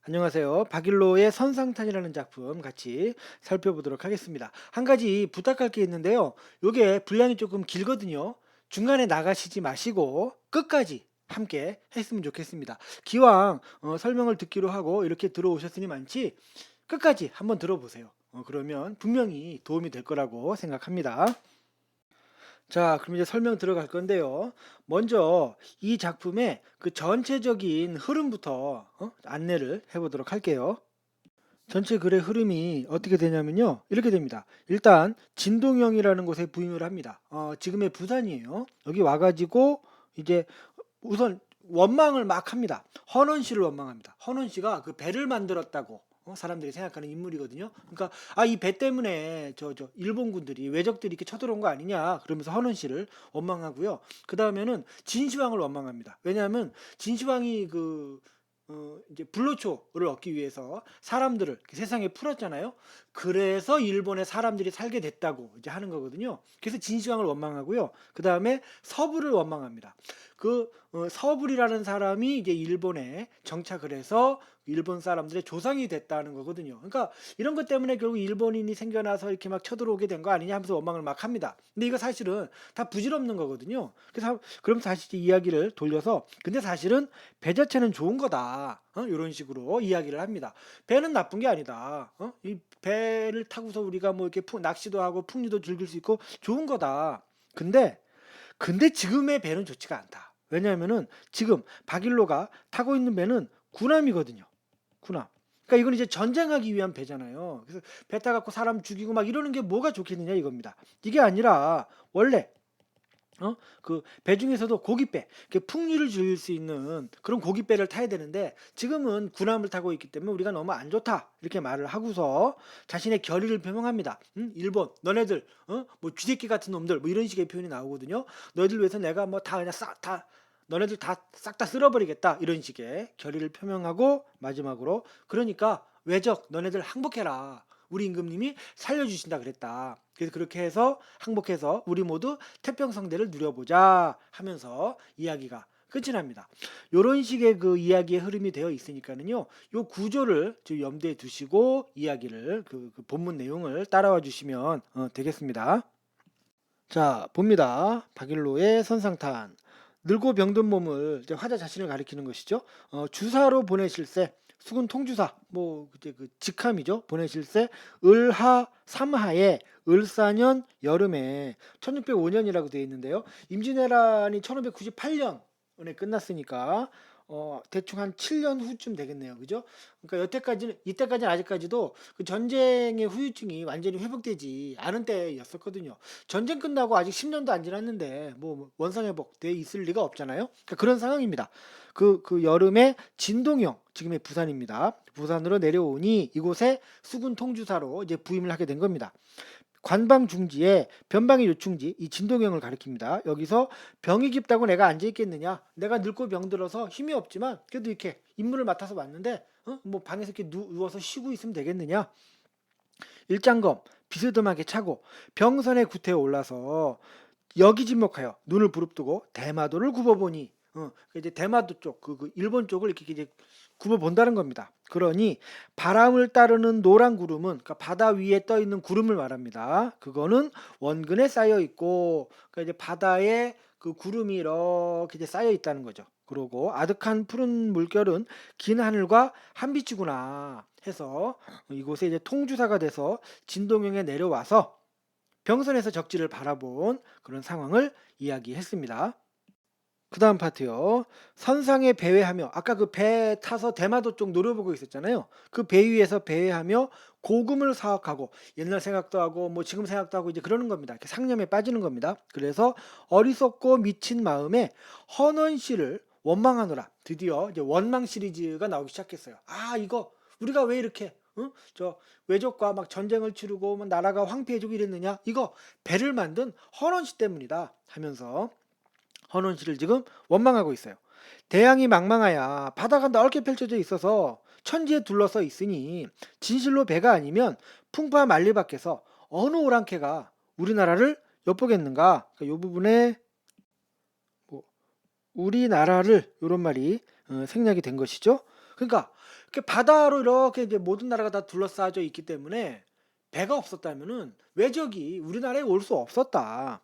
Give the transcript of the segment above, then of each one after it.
안녕하세요. 박일로의 선상탄이라는 작품 같이 살펴보도록 하겠습니다. 한 가지 부탁할 게 있는데요. 요게 분량이 조금 길거든요. 중간에 나가시지 마시고 끝까지 함께 했으면 좋겠습니다. 기왕 설명을 듣기로 하고 이렇게 들어오셨으니 많지 끝까지 한번 들어보세요. 그러면 분명히 도움이 될 거라고 생각합니다. 자, 그럼 이제 설명 들어갈 건데요. 먼저 이 작품의 그 전체적인 흐름부터 안내를 해보도록 할게요. 전체 글의 흐름이 어떻게 되냐면요. 이렇게 됩니다. 일단 진동영이라는 곳에 부임을 합니다. 지금의 부산이에요. 여기 와가지고 이제 우선 원망을 막 합니다. 헌원 씨를 원망합니다. 헌원 씨가 그 배를 만들었다고 사람들이 생각하는 인물이거든요. 그러니까 이 배 때문에 저 일본군들이 외적들이 이렇게 쳐들어온 거 아니냐 그러면서 헌원 씨를 원망하고요. 그 다음에는 진시황을 원망합니다. 왜냐하면 진시황이 이제 불로초를 얻기 위해서 사람들을 세상에 풀었잖아요. 그래서 일본에 사람들이 살게 됐다고 이제 하는 거거든요. 그래서 진시황을 원망하고요. 그 다음에 서부를 원망합니다. 서불이라는 사람이 이제 일본에 정착을 해서 일본 사람들의 조상이 됐다는 거거든요. 그러니까 이런 것 때문에 결국 일본인이 생겨나서 이렇게 막 쳐들어오게 된 거 아니냐 하면서 원망을 막 합니다. 근데 이거 사실은 다 부질없는 거거든요. 그래서 그럼 다시 이야기를 돌려서 근데 사실은 배 자체는 좋은 거다. 이런 식으로 이야기를 합니다. 배는 나쁜 게 아니다. 이 배를 타고서 우리가 뭐 이렇게 낚시도 하고 풍류도 즐길 수 있고 좋은 거다. 근데 지금의 배는 좋지가 않다. 왜냐하면은 지금 박일로가 타고 있는 배는 군함이거든요. 군함. 그러니까 이건 이제 전쟁하기 위한 배잖아요. 그래서 배 타갖고 사람 죽이고 막 이러는 게 뭐가 좋겠느냐 이겁니다. 이게 아니라 원래 그 배 중에서도 고깃배, 풍류를 즐길 수 있는 그런 고깃배를 타야 되는데 지금은 군함을 타고 있기 때문에 우리가 너무 안 좋다 이렇게 말을 하고서 자신의 결의를 표명합니다. 일본, 너네들, 뭐 쥐새끼 같은 놈들, 뭐 이런 식의 표현이 나오거든요. 너희들 위해서 내가 뭐 다 그냥 너네들 다 싹 다 쓸어버리겠다 이런 식의 결의를 표명하고 마지막으로 그러니까 외적 너네들 항복해라. 우리 임금님이 살려주신다 그랬다. 그래서 그렇게 해서 항복해서 우리 모두 태평성대를 누려보자 하면서 이야기가 끝이 납니다. 이런 식의 그 이야기의 흐름이 되어 있으니까는요. 요 구조를 좀 염두에 두시고 이야기를 그 본문 내용을 따라와 주시면 되겠습니다. 자, 봅니다. 박일로의 선상탄. 늙고 병든 몸을 이제 화자 자신을 가리키는 것이죠. 주사로 보내실세 수군 통주사 뭐 그때 그 직함이죠. 보내실세 을하 삼하에 을사년 여름에 1605년이라고 되어 있는데요. 임진왜란이 1598년에 끝났으니까 대충 한 7년 후쯤 되겠네요. 그죠? 그러니까 이때까지는 아직까지도 그 전쟁의 후유증이 완전히 회복되지 않은 때였었거든요. 전쟁 끝나고 아직 10년도 안 지났는데 뭐 원상회복 돼 있을 리가 없잖아요. 그러니까 그런 상황입니다. 그 여름에 진동영 지금의 부산입니다. 부산으로 내려오니 이곳에 수군 통주사로 이제 부임을 하게 된 겁니다. 관방 중지에 변방의 요충지 이 진동영을 가리킵니다. 여기서 병이 깊다고 내가 앉아 있겠느냐? 내가 늙고 병들어서 힘이 없지만 그래도 이렇게 임무를 맡아서 왔는데 뭐 방에서 이렇게 누워서 쉬고 있으면 되겠느냐? 일장검 비스듬하게 차고 병선의 구태에 올라서 여기진목하여 눈을 부릅뜨고 대마도를 굽어보니 이제 대마도 쪽 그 일본 쪽을 이렇게 이제 굽어본다는 겁니다. 그러니 바람을 따르는 노란 구름은 그러니까 바다 위에 떠 있는 구름을 말합니다. 그거는 원근에 쌓여 있고 그러니까 이제 바다에 그 구름이 이렇게 이제 쌓여 있다는 거죠. 그러고 아득한 푸른 물결은 긴 하늘과 한빛이구나 해서 이곳에 이제 통주사가 돼서 진동영에 내려와서 병선에서 적지를 바라본 그런 상황을 이야기했습니다. 그 다음 파트요. 선상에 배회하며 아까 그 배 타서 대마도 쪽 노려보고 있었잖아요. 그 배 위에서 배회하며 고금을 사악하고 옛날 생각도 하고 뭐 지금 생각도 하고 이제 그러는 겁니다. 이렇게 상념에 빠지는 겁니다. 그래서 어리석고 미친 마음에 헌원 씨를 원망하노라. 드디어 이제 원망 시리즈가 나오기 시작했어요. 이거 우리가 왜 이렇게 저 외적과 막 전쟁을 치르고 뭐 나라가 황폐해지고 이랬느냐? 이거 배를 만든 헌원 씨 때문이다 하면서 헌원 씨를 지금 원망하고 있어요. 대양이 망망하야 바다가 넓게 펼쳐져 있어서 천지에 둘러서 있으니 진실로 배가 아니면 풍파 만리 밖에서 어느 오랑캐가 우리나라를 엿보겠는가? 그러니까 이 부분에 뭐 우리나라를 이런 말이 생략이 된 것이죠. 그러니까 그 바다로 이렇게 이제 모든 나라가 다 둘러싸여 있기 때문에 배가 없었다면은 외적이 우리나라에 올 수 없었다.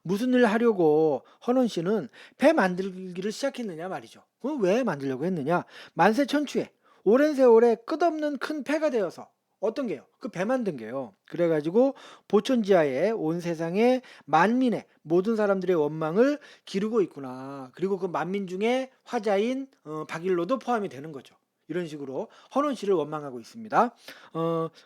무슨 일 하려고 헌원 씨는 배 만들기를 시작했느냐 말이죠. 왜 만들려고 했느냐? 만세천추에 오랜 세월에 끝없는 큰 배가 되어서 어떤 게요? 그 배 만든 게요. 그래가지고 보천지하에 온 세상의 만민의 모든 사람들의 원망을 기르고 있구나. 그리고 그 만민 중에 화자인 박일로도 포함이 되는 거죠. 이런 식으로 헌원 씨를 원망하고 있습니다.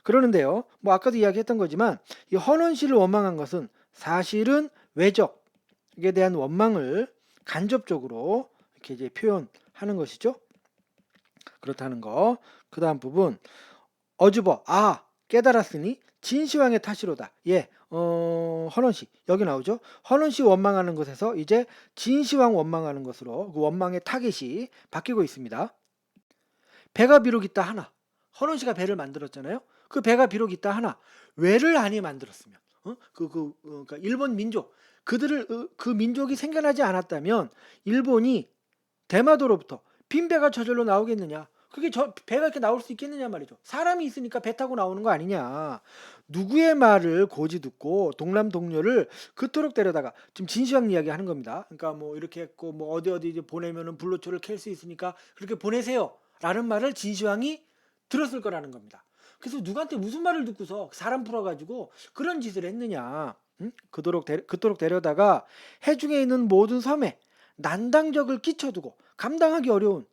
그러는데요. 뭐 아까도 이야기했던 거지만 이 헌원 씨를 원망한 것은 사실은 외적에 대한 원망을 간접적으로 이렇게 이제 표현하는 것이죠. 그렇다는 거. 그 다음 부분. 어주버, 깨달았으니 진시황의 탓이로다. 예, 헌원씨, 여기 나오죠. 헌원씨 원망하는 것에서 이제 진시황 원망하는 것으로 그 원망의 타겟이 바뀌고 있습니다. 배가 비록 있다 하나. 헌원씨가 배를 만들었잖아요. 그 배가 비록 있다 하나. 왜를 아니 만들었으면. 그러니까 일본 민족. 그 민족이 생겨나지 않았다면 일본이 대마도로부터 빈 배가 저절로 나오겠느냐? 그게 배가 이렇게 나올 수 있겠느냐 말이죠. 사람이 있으니까 배 타고 나오는 거 아니냐. 누구의 말을 고지 듣고 동남 동료를 그토록 데려다가 지금 진시황 이야기 하는 겁니다. 그러니까 뭐 이렇게 했고 뭐 어디 이제 보내면은 불로초를 캘 수 있으니까 그렇게 보내세요. 라는 말을 진시황이 들었을 거라는 겁니다. 그래서 누구한테 무슨 말을 듣고서 사람 풀어가지고 그런 짓을 했느냐. 응? 그토록 데려다가 해중에 있는 모든 섬에 난당적을 끼쳐두고 감당하기 어려운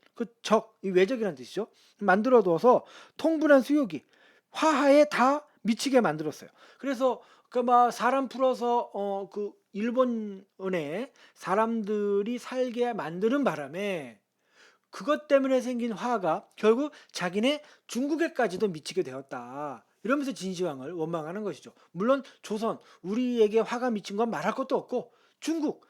이 외적이라는 뜻이죠. 만들어둬서 통분한 수욕이 화하에 다 미치게 만들었어요. 그래서 그 막 사람 풀어서 그 일본에 사람들이 살게 만드는 바람에 그것 때문에 생긴 화가 결국 자기네 중국에까지도 미치게 되었다. 이러면서 진시황을 원망하는 것이죠. 물론 조선 우리에게 화가 미친 건 말할 것도 없고 중국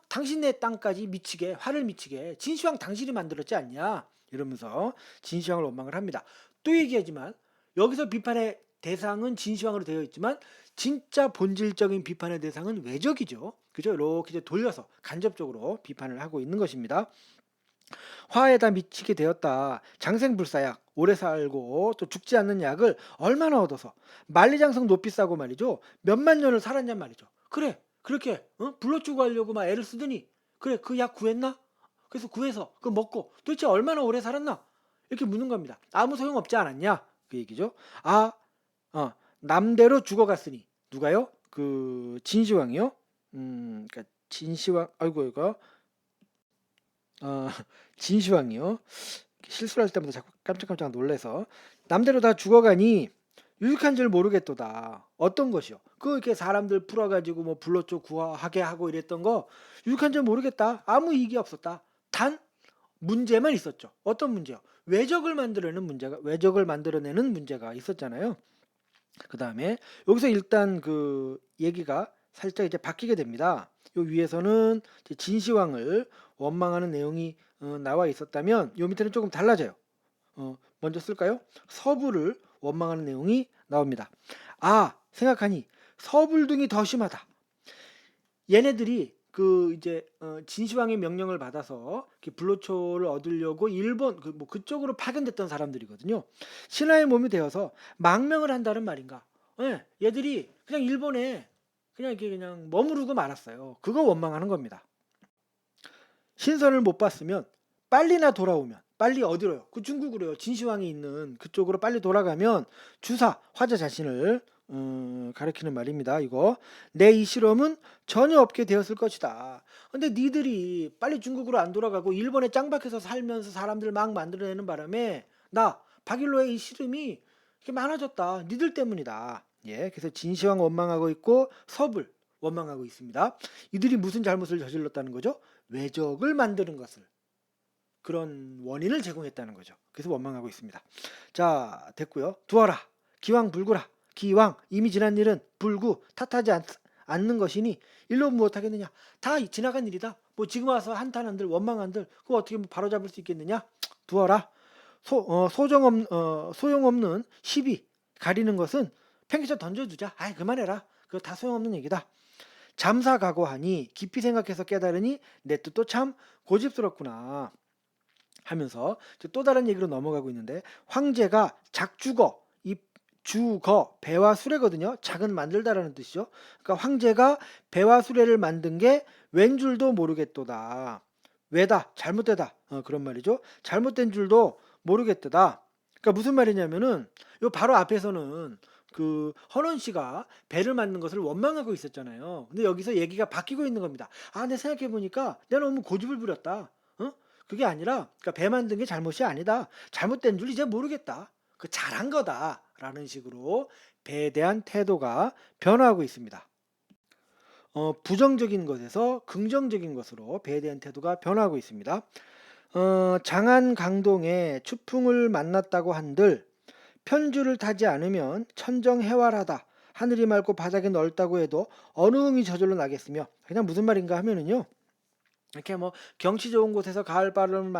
당신네 땅까지 미치게 화를 미치게 진시황 당신이 만들었지 않냐 이러면서 진시황을 원망을 합니다. 또 얘기하지만 여기서 비판의 대상은 진시황으로 되어 있지만 진짜 본질적인 비판의 대상은 외적이죠. 그죠? 이렇게 이제 돌려서 간접적으로 비판을 하고 있는 것입니다. 화에다 미치게 되었다. 장생불사약 오래 살고 또 죽지 않는 약을 얼마나 얻어서 만리장성 높이 싸고 말이죠. 몇만 년을 살았냔 말이죠. 그래 그렇게 불러주고 하려고 막 애를 쓰더니 그래 그 약 구했나? 그래서 구해서 그거 먹고 도대체 얼마나 오래 살았나? 이렇게 묻는 겁니다. 아무 소용없지 않았냐? 그 얘기죠. 남대로 죽어갔으니 누가요? 그 진시황이요. 그러니까 진시황 아이고 이거 어, 진시황이요. 실수를 할 때마다 자꾸 깜짝깜짝 놀래서 남대로 다 죽어가니 유익한 줄 모르겠도다. 어떤 것이요? 그 이렇게 사람들 풀어가지고 뭐 불로초 구하게 하고 이랬던 거 유익한 줄 모르겠다. 아무 이익이 없었다. 단 문제만 있었죠. 어떤 문제요? 외적을 만들어내는 문제가 있었잖아요. 그 다음에 여기서 일단 그 얘기가 살짝 이제 바뀌게 됩니다. 요 위에서는 이제 진시황을 원망하는 내용이 나와 있었다면 요 밑에는 조금 달라져요. 먼저 쓸까요? 서부를 원망하는 내용이 나옵니다. 생각하니 서불등이 더 심하다. 얘네들이 그 이제 진시황의 명령을 받아서 불로초를 얻으려고 일본 뭐 그쪽으로 파견됐던 사람들이거든요. 신하의 몸이 되어서 망명을 한다는 말인가? 예, 얘들이 그냥 일본에 그냥 이렇게 그냥 머무르고 말았어요. 그거 원망하는 겁니다. 신선을 못 봤으면 빨리나 돌아오면 빨리 어디로요? 그 중국으로요. 진시황이 있는 그쪽으로 빨리 돌아가면 주사 화자 자신을 가리키는 말입니다. 이거 내 이 실험은 전혀 없게 되었을 것이다. 근데 니들이 빨리 중국으로 안 돌아가고 일본에 짱박혀서 살면서 사람들 막 만들어내는 바람에 나 박일로의 이 실험이 이렇게 많아졌다. 니들 때문이다. 예, 그래서 진시황 원망하고 있고 서불 원망하고 있습니다. 이들이 무슨 잘못을 저질렀다는 거죠? 외적을 만드는 것을 그런 원인을 제공했다는 거죠. 그래서 원망하고 있습니다. 자, 됐고요. 두어라. 기왕 불구라. 기왕 이미 지난 일은 불구 탓하지 않는 것이니 일로 무엇하겠느냐. 다 지나간 일이다. 뭐 지금 와서 한탄한들 원망한들 그거 어떻게 뭐 바로잡을 수 있겠느냐. 두어라. 소용없는 시비 가리는 것은 팽개쳐 던져두자. 그만해라. 그거 다 소용없는 얘기다. 잠사각오하니 깊이 생각해서 깨달으니 내 뜻도 참 고집스럽구나. 하면서 또 다른 얘기로 넘어가고 있는데 황제가 작주거 이 주거 배와 수레거든요. 작은 만들다라는 뜻이죠. 그러니까 황제가 배와 수레를 만든 게 웬 줄도 모르겠도다. 왜다 잘못되다 그런 말이죠. 잘못된 줄도 모르겠도다. 그러니까 무슨 말이냐면은 요 바로 앞에서는 그 헌원 씨가 배를 만든 것을 원망하고 있었잖아요. 근데 여기서 얘기가 바뀌고 있는 겁니다. 아, 내 생각해 보니까 내가 너무 고집을 부렸다. 그게 아니라 그러니까 배 만든 게 잘못이 아니다. 잘못된 줄 이제 모르겠다. 그 잘한 거다라는 식으로 배에 대한 태도가 변화하고 있습니다. 부정적인 것에서 긍정적인 것으로 배에 대한 태도가 변화하고 있습니다. 장안 강동에 추풍을 만났다고 한들 편주를 타지 않으면 천정해활하다. 하늘이 맑고 바닥이 넓다고 해도 어느 흥이 저절로 나겠으며 그냥 무슨 말인가 하면은요. 이렇게 뭐 경치 좋은 곳에서 가을 바람을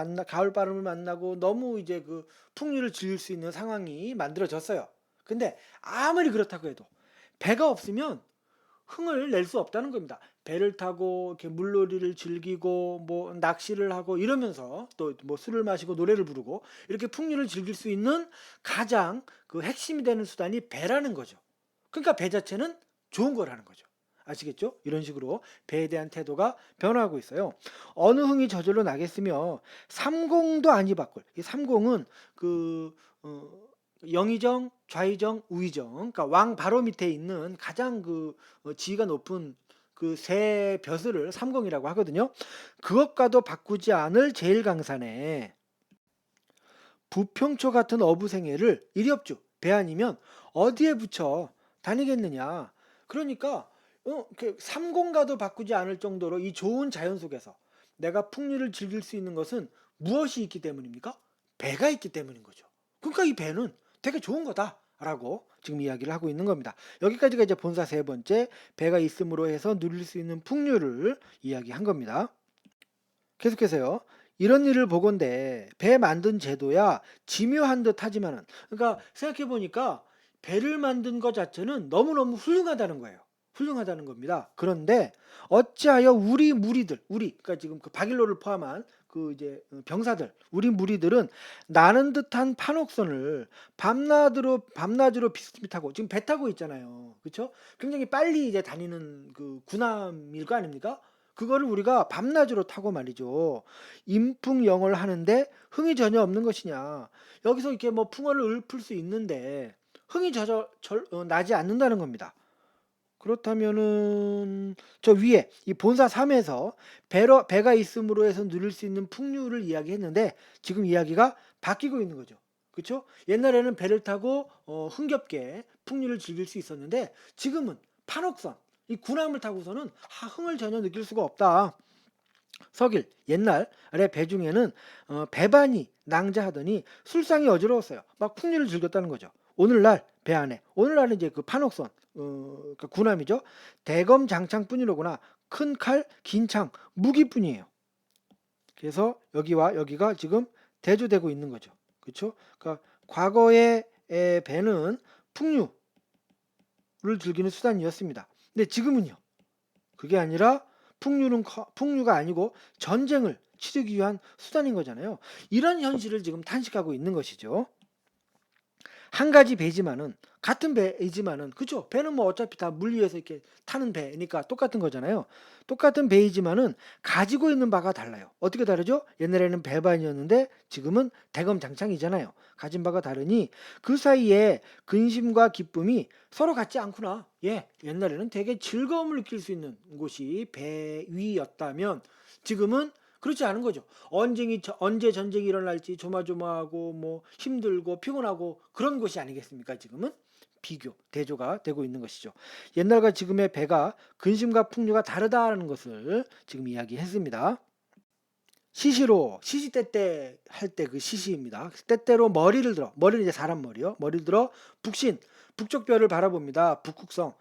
만나고 너무 이제 그 풍류를 즐길 수 있는 상황이 만들어졌어요. 근데 아무리 그렇다고 해도 배가 없으면 흥을 낼 수 없다는 겁니다. 배를 타고 이렇게 물놀이를 즐기고 뭐 낚시를 하고 이러면서 또 뭐 술을 마시고 노래를 부르고 이렇게 풍류를 즐길 수 있는 가장 그 핵심이 되는 수단이 배라는 거죠. 그러니까 배 자체는 좋은 거라는 거죠. 아시겠죠? 이런 식으로 배에 대한 태도가 변화하고 있어요. 어느 흥이 저절로 나겠으며 삼공도 아니 바꿀. 이 삼공은 그 영의정, 좌의정, 우의정. 그러니까 왕 바로 밑에 있는 가장 그 지위가 높은 그 세 벼슬을 삼공이라고 하거든요. 그것과도 바꾸지 않을 제일강산에 부평초 같은 어부생애를 이리없죠. 배 아니면 어디에 붙여 다니겠느냐. 그러니까 삼공과도 바꾸지 않을 정도로 이 좋은 자연 속에서 내가 풍류를 즐길 수 있는 것은 무엇이 있기 때문입니까? 배가 있기 때문인 거죠. 그러니까 이 배는 되게 좋은 거다라고 지금 이야기를 하고 있는 겁니다. 여기까지가 이제 본사 세 번째 배가 있음으로 해서 누릴 수 있는 풍류를 이야기한 겁니다. 계속해서요. 이런 일을 보건대 배 만든 제도야 지묘한 듯 하지만은 그러니까 생각해 보니까 배를 만든 것 자체는 너무너무 훌륭하다는 거예요. 훌륭하다는 겁니다. 그런데 어찌하여 우리 무리들, 우리 그러니까 지금 그 박일로를 포함한 그 이제 병사들, 우리 무리들은 나는 듯한 판옥선을 밤낮으로 비스듬히타고 지금 배 타고 있잖아요. 그렇죠? 굉장히 빨리 이제 다니는 그 군함일 거 아닙니까? 그거를 우리가 밤낮으로 타고 말이죠. 인풍영을 하는데 흥이 전혀 없는 것이냐. 여기서 이렇게 뭐 풍어를 읊을 수 있는데 흥이 나지 않는다는 겁니다. 그렇다면은 저 위에 이 본사 3에서 배가 있음으로 해서 누릴 수 있는 풍류를 이야기했는데 지금 이야기가 바뀌고 있는 거죠. 그렇죠? 옛날에는 배를 타고 흥겹게 풍류를 즐길 수 있었는데 지금은 판옥선 이 군함을 타고서는 흥을 전혀 느낄 수가 없다. 서길 옛날에 배 중에는 배반이 낭자하더니 술상이 어지러웠어요. 막 풍류를 즐겼다는 거죠. 오늘날 배 안에 오늘날은 이제 그 판옥선 그러니까 군함이죠. 대검 장창뿐이로구나. 큰 칼, 긴 창, 무기뿐이에요. 그래서 여기와 여기가 지금 대조되고 있는 거죠. 그렇죠? 그러니까 과거의 배는 풍류를 즐기는 수단이었습니다. 근데 지금은요. 그게 아니라 풍류가 아니고 전쟁을 치르기 위한 수단인 거잖아요. 이런 현실을 지금 탄식하고 있는 것이죠. 한 가지 배지만은 같은 배이지만은 그죠? 배는 뭐 어차피 다 물 위에서 이렇게 타는 배니까 똑같은 거잖아요. 똑같은 배이지만은 가지고 있는 바가 달라요. 어떻게 다르죠? 옛날에는 배반이었는데 지금은 대검장창이잖아요. 가진 바가 다르니 그 사이에 근심과 기쁨이 서로 같지 않구나. 예, 옛날에는 되게 즐거움을 느낄 수 있는 곳이 배 위였다면 지금은 그렇지 않은 거죠. 언제 전쟁이 일어날지 조마조마하고 뭐 힘들고 피곤하고 그런 곳이 아니겠습니까? 지금은 대조가 되고 있는 것이죠. 옛날과 지금의 배가 근심과 풍류가 다르다는 것을 지금 이야기했습니다. 시시때때 할 때 그 시시입니다. 때때로 머리는 이제 사람 머리요. 머리를 들어 북쪽별을 바라봅니다. 북극성.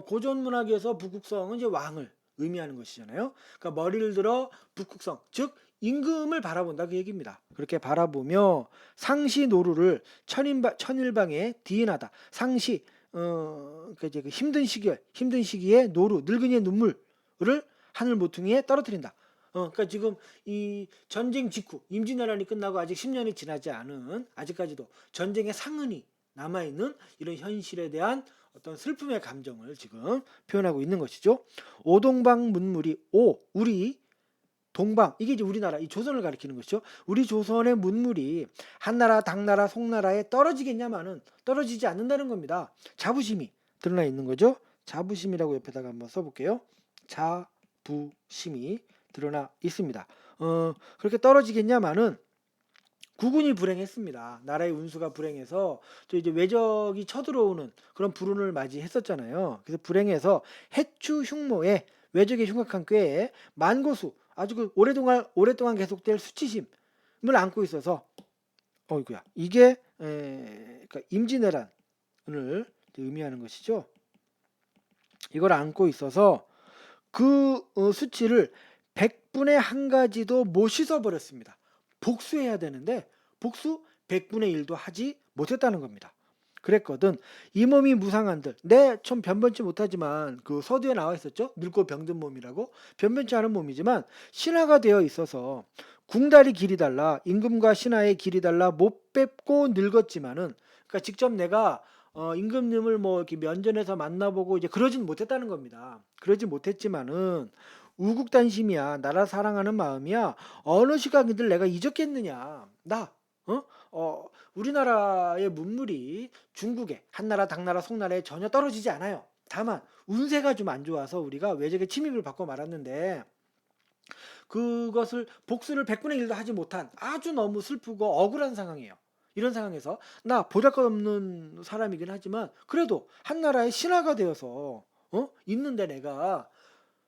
고전 문학에서 북극성은 이제 왕을 의미하는 것이잖아요. 그러니까 머리를 들어 북극성, 즉 임금을 바라본다 그 얘기입니다. 그렇게 바라보며 상시 노루를 천일방에 디인하다. 상시 그러니까 이제 그 힘든 시기에 노루 늙은이의 눈물을 하늘 모퉁이에 떨어뜨린다. 그러니까 지금 이 전쟁 직후 임진왜란이 끝나고 아직 10년이 지나지 않은 아직까지도 전쟁의 상흔이 남아있는 이런 현실에 대한 어떤 슬픔의 감정을 지금 표현하고 있는 것이죠. 오동방 문물이 우리 동방 이게 이제 우리나라 이 조선을 가리키는 것이죠. 우리 조선의 문물이 한나라, 당나라, 송나라에 떨어지겠냐마는 떨어지지 않는다는 겁니다. 자부심이 드러나 있는 거죠. 자부심이라고 옆에다가 한번 써볼게요. 자부심이 드러나 있습니다. 그렇게 떨어지겠냐마는 국운이 불행했습니다. 나라의 운수가 불행해서 또 이제 외적이 쳐들어오는 그런 불운을 맞이했었잖아요. 그래서 불행해서 해추 흉모에 외적의 흉악한 꾀에 만고수 아주 그 오랫동안 계속될 수치심을 안고 있어서 어이구야 이게 그러니까 임진왜란을 의미하는 것이죠. 이걸 안고 있어서 그 수치를 100분의 1가지도 못 씻어버렸습니다. 복수해야 되는데 복수 100분의 1도 하지 못했다는 겁니다. 그랬거든. 이 몸이 무상한들 내 좀 변변치 못하지만 그 서두에 나와 있었죠. 늙고 병든 몸이라고. 변변치 않은 몸이지만 신하가 되어 있어서 궁다리 길이 달라 임금과 신하의 길이 달라 못 뵙고 늙었지만은 그러니까 직접 내가 임금님을 뭐 이렇게 면전에서 만나보고 이제 그러진 못했다는 겁니다. 그러지 못했지만은 우국단심이야. 나라 사랑하는 마음이야. 어느 시각이든 내가 잊었겠느냐. 우리나라의 문물이 중국에 한나라, 당나라, 송나라에 전혀 떨어지지 않아요. 다만 운세가 좀 안 좋아서 우리가 외적의 침입을 받고 말았는데 그것을 복수를 100분의 1도 하지 못한 아주 너무 슬프고 억울한 상황이에요. 이런 상황에서 나 보잘것없는 사람이긴 하지만 그래도 한나라의 신하가 되어서 있는데 내가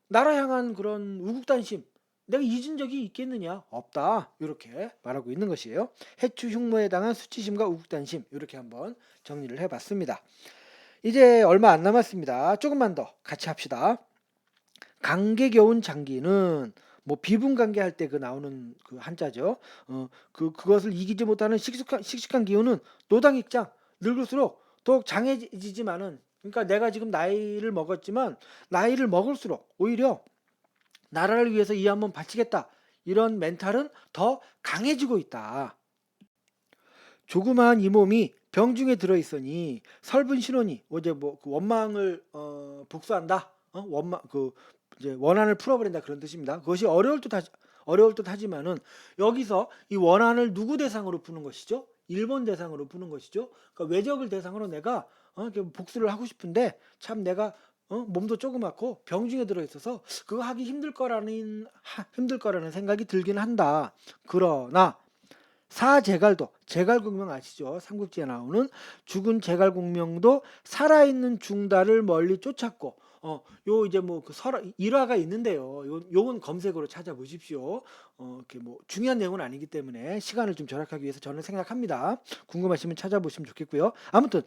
나라 향한 그런 우국단심 내가 잊은 적이 있겠느냐? 없다. 이렇게 말하고 있는 것이에요. 해추 흉모에 당한 수치심과 우국단심 이렇게 한번 정리를 해봤습니다. 이제 얼마 안 남았습니다. 조금만 더 같이 합시다. 강개겨운 장기는 뭐 비분관계 할 때 그 나오는 그 한자죠. 그것을 이기지 못하는 씩씩한 기운은 노당익장 늙을수록 더욱 장해지지만은 그러니까 내가 지금 나이를 먹었지만 나이를 먹을수록 오히려 나라를 위해서 이 한번 바치겠다 이런 멘탈은 더 강해지고 있다. 조그마한 이 몸이 병중에 들어있으니 설분 신원이 어제 뭐 그 원망을 복수한다. 원망 그 이제 원한을 풀어버린다 그런 뜻입니다. 그것이 어려울 듯하지만은 여기서 이 원한을 누구 대상으로 푸는 것이죠? 일본 대상으로 푸는 것이죠. 그러니까 외적을 대상으로 내가 이렇게 복수를 하고 싶은데 참 내가 몸도 조그맣고 병중에 들어있어서 그거 하기 힘들 거라는 생각이 들긴 한다. 그러나 사제갈도 제갈공명 아시죠? 삼국지에 나오는 죽은 제갈공명도 살아있는 중다를 멀리 쫓았고 요 이제 뭐 그 일화가 있는데요. 요건 검색으로 찾아보십시오. 이렇게 뭐 중요한 내용은 아니기 때문에 시간을 좀 절약하기 위해서 저는 생각합니다. 궁금하시면 찾아보시면 좋겠고요. 아무튼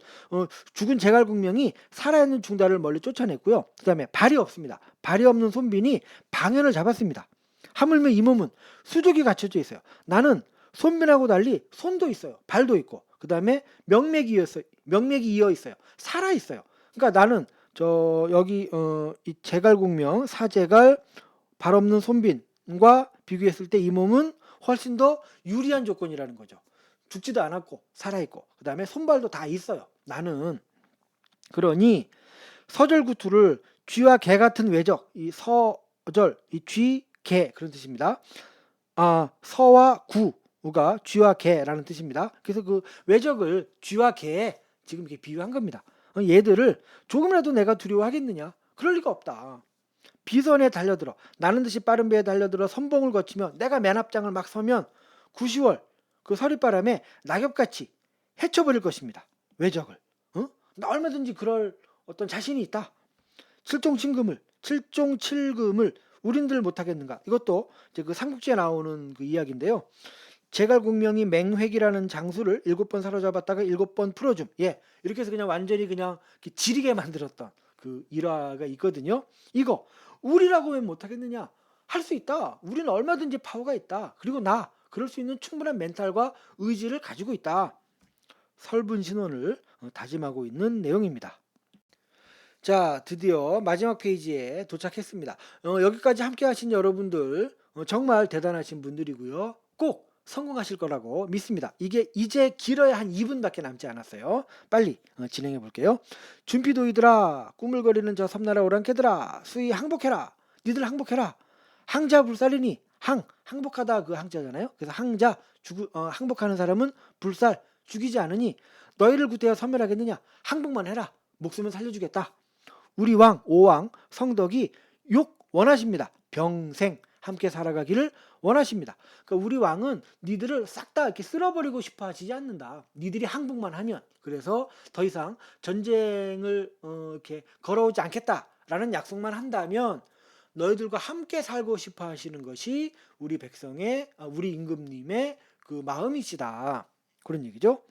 죽은 제갈공명이 살아있는 중다를 멀리 쫓아냈고요. 그다음에 발이 없습니다. 발이 없는 손빈이 방연을 잡았습니다. 하물며 이 몸은 수족이 갖춰져 있어요. 나는 손빈하고 달리 손도 있어요. 발도 있고 그다음에 명맥이 이어 있어요. 살아 있어요. 그러니까 나는 여기 이 제갈공명 사제갈 발 없는 손빈과 비교했을 때 이 몸은 훨씬 더 유리한 조건이라는 거죠. 죽지도 않았고 살아 있고 그다음에 손발도 다 있어요. 나는 그러니 서절구투를 쥐와 개 같은 외적 이 서절 이 쥐, 개 그런 뜻입니다. 서와 구가 쥐와 개라는 뜻입니다. 그래서 그 외적을 쥐와 개에 지금 이렇게 비유한 겁니다. 얘들을 조금이라도 내가 두려워하겠느냐? 그럴 리가 없다. 비선에 달려들어 나는 듯이 빠른 배에 달려들어 선봉을 거치며 내가 맨 앞장을 막 서면 9, 10월 그 서리바람에 낙엽같이 헤쳐버릴 것입니다. 외적을. 나 얼마든지 그럴 어떤 자신이 있다. 칠종칠금을 우린들 못하겠는가? 이것도 이제 그 삼국지에 나오는 그 이야기인데요. 제갈공명이 맹획이라는 장수를 7번 사로잡았다가 7번 풀어줌. 이렇게 해서 그냥 완전히 그냥 지리게 만들었던 그 일화가 있거든요. 이거 우리라고 왜 못하겠느냐? 할 수 있다. 우리는 얼마든지 파워가 있다. 그리고 나 그럴 수 있는 충분한 멘탈과 의지를 가지고 있다. 설분신원을 다짐하고 있는 내용입니다. 자, 드디어 마지막 페이지에 도착했습니다. 여기까지 함께 하신 여러분들 정말 대단하신 분들이고요. 꼭 성공하실 거라고 믿습니다. 이게 이제 길어야 한 2분밖에 남지 않았어요. 빨리 진행해 볼게요. 준비도이들아, 꾸물거리는 저 섬나라 오랑캐들아, 수위 항복해라. 니들 항복해라. 항자 불살이니, 항복하다 그 항자잖아요. 그래서 항복하는 사람은 불살, 죽이지 않으니 너희를 구태여 섬멸하겠느냐. 항복만 해라. 목숨은 살려주겠다. 우리 왕 오왕 성덕이 욕 원하십니다. 병생 함께 살아가기를 원하십니다. 그러니까 우리 왕은 니들을 싹 다 이렇게 쓸어버리고 싶어 하시지 않는다. 니들이 항복만 하면. 그래서 더 이상 전쟁을 이렇게 걸어오지 않겠다라는 약속만 한다면 너희들과 함께 살고 싶어 하시는 것이 우리 우리 임금님의 그 마음이시다. 그런 얘기죠.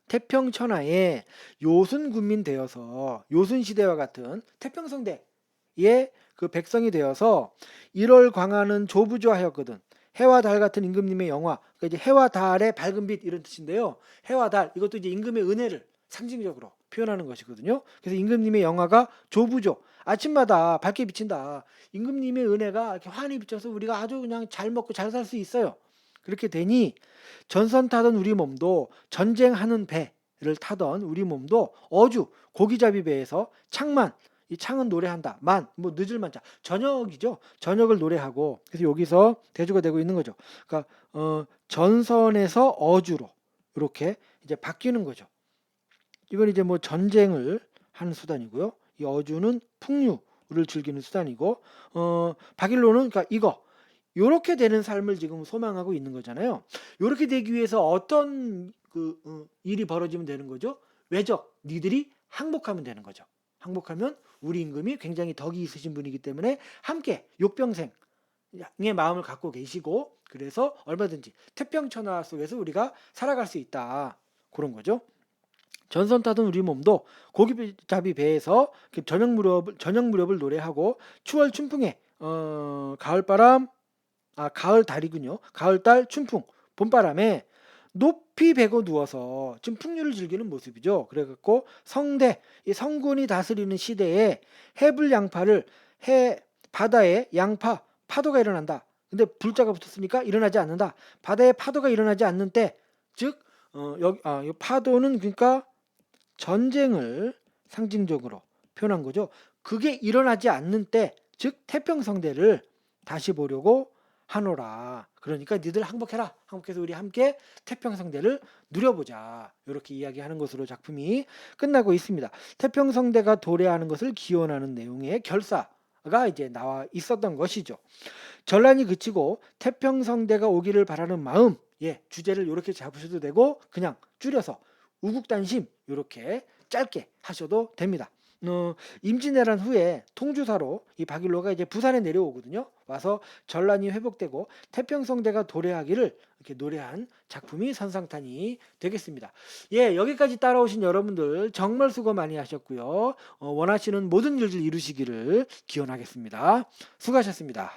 태평천하에 요순군민 되어서 요순시대와 같은 태평성대의 그 백성이 되어서 1월 광하는 조부조하였거든. 해와 달 같은 임금님의 영화, 그러니까 이제 해와 달의 밝은 빛 이런 뜻인데요. 해와 달 이것도 이제 임금의 은혜를 상징적으로 표현하는 것이거든요. 그래서 임금님의 영화가 조부조, 아침마다 밝게 비친다. 임금님의 은혜가 이렇게 환히 비쳐서 우리가 아주 그냥 잘 먹고 잘 살 수 있어요. 그렇게 되니 전선 타던 우리 몸도, 전쟁하는 배를 타던 우리 몸도 어주 고기잡이 배에서 창만, 이 창은 노래한다. 뭐 늦을 만자. 저녁이죠. 저녁을 노래하고. 그래서 여기서 대조가 되고 있는 거죠. 그러니까 전선에서 어주로 이렇게 이제 바뀌는 거죠. 이건 이제 뭐 전쟁을 하는 수단이고요. 이 어주는 풍류를 즐기는 수단이고, 박일로는 그러니까 요렇게 되는 삶을 지금 소망하고 있는 거잖아요. 요렇게 되기 위해서 어떤 일이 벌어지면 되는 거죠? 외적, 니들이 항복하면 되는 거죠. 항복하면 우리 임금이 굉장히 덕이 있으신 분이기 때문에 함께 욕병생의 마음을 갖고 계시고, 그래서 얼마든지 태평천하 속에서 우리가 살아갈 수 있다. 그런 거죠. 전선 타던 우리 몸도 고기잡이 배에서 저녁 무렵을 노래하고, 추월 춘풍에 가을 달이군요. 가을달 춘풍, 봄바람에 높이 베고 누워서 지금 풍류를 즐기는 모습이죠. 그래갖고 이 성군이 다스리는 시대에 바다에 파도가 일어난다. 근데 불자가 붙었으니까 일어나지 않는다. 바다에 파도가 일어나지 않는 때, 즉 이 파도는 그러니까 전쟁을 상징적으로 표현한 거죠. 그게 일어나지 않는 때, 즉 태평성대를 다시 보려고 하노라. 그러니까 니들 항복해라. 항복해서 우리 함께 태평성대를 누려보자. 이렇게 이야기하는 것으로 작품이 끝나고 있습니다. 태평성대가 도래하는 것을 기원하는 내용의 결사가 이제 나와 있었던 것이죠. 전란이 그치고 태평성대가 오기를 바라는 마음, 주제를 이렇게 잡으셔도 되고 그냥 줄여서 우국단심 이렇게 짧게 하셔도 됩니다. 임진왜란 후에 통주사로 이 박일로가 이제 부산에 내려오거든요. 와서 전란이 회복되고 태평성대가 도래하기를 이렇게 노래한 작품이 선상탄이 되겠습니다. 여기까지 따라오신 여러분들 정말 수고 많이 하셨고요. 원하시는 모든 일들 이루시기를 기원하겠습니다. 수고하셨습니다.